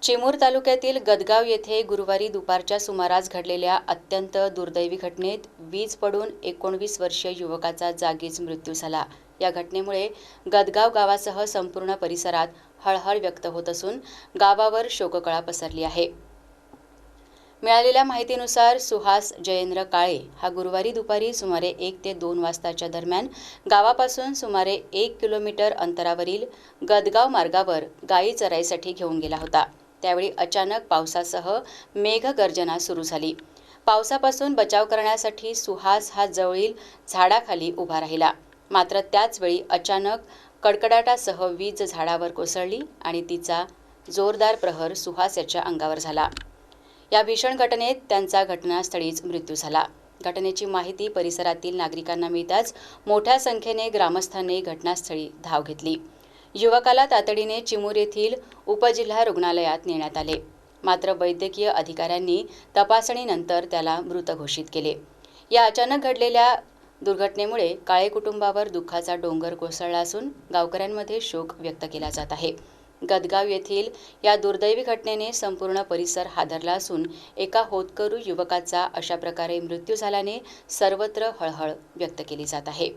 चिमूर तालुक्यातील गदगाव येथे गुरुवारी दुपारच्या सुमारास घडलेल्या अत्यंत दुर्दैवी घटनेत वीज पडून 19 वर्षीय युवकाचा जागीच मृत्यू झाला। या घटनेमुळे गदगाव गावासह संपूर्ण परिसरात हळहळ व्यक्त होत असून गावावर शोककळा पसरली आहे। मिळालेल्या माहितीनुसार सुहास जयेंद्र काळे हा गुरुवारी दुपारी सुमारे 1 ते 2 वाजताच्या दरम्यान गावापासून सुमारे 1 किलोमीटर अंतरावरील गदगाव मार्गावर गायी चराईसाठी घेऊन गेला होता। त्यावेळी अचानक पावसासह मेघगर्जना सुरू झाली। पावसापासून बचाव करण्यासाठी सुहास हा जवळील झाडाखाली उभा राहिला। मात्र त्याच वेळी अचानक कडकडाटासह वीज झाडावर कोसळली आणि तिचा जोरदार प्रहार सुहास याच्या अंगावर झाला। या भीषण घटनेत त्यांचा घटनास्थळीच मृत्यू झाला। घटनेची माहिती परिसरातील नागरिकांना मिळताच मोठ्या संख्येने ग्रामस्थांनी घटनास्थळी धाव घेतली। युवकाला तातडीने चिमूर येथील उपजिल्हा रुग्णालयात नेण्यात आले। मात्र वैद्यकीय अधिकाऱ्यांनी तपासणीनंतर त्याला मृत घोषित केले। या अचानक घडलेल्या दुर्घटनेमुळे काळे कुटुंबावर दुःखाचा डोंगर कोसळला असून गावकऱ्यांमध्ये शोक व्यक्त केला जात आहे। गदगाव येथील या दुर्दैवी घटनेने संपूर्ण परिसर हादरला असून एका होतकरू युवकाचा अशा प्रकारे मृत्यू झाल्याने सर्वत्र हळहळ व्यक्त केली जात आहे।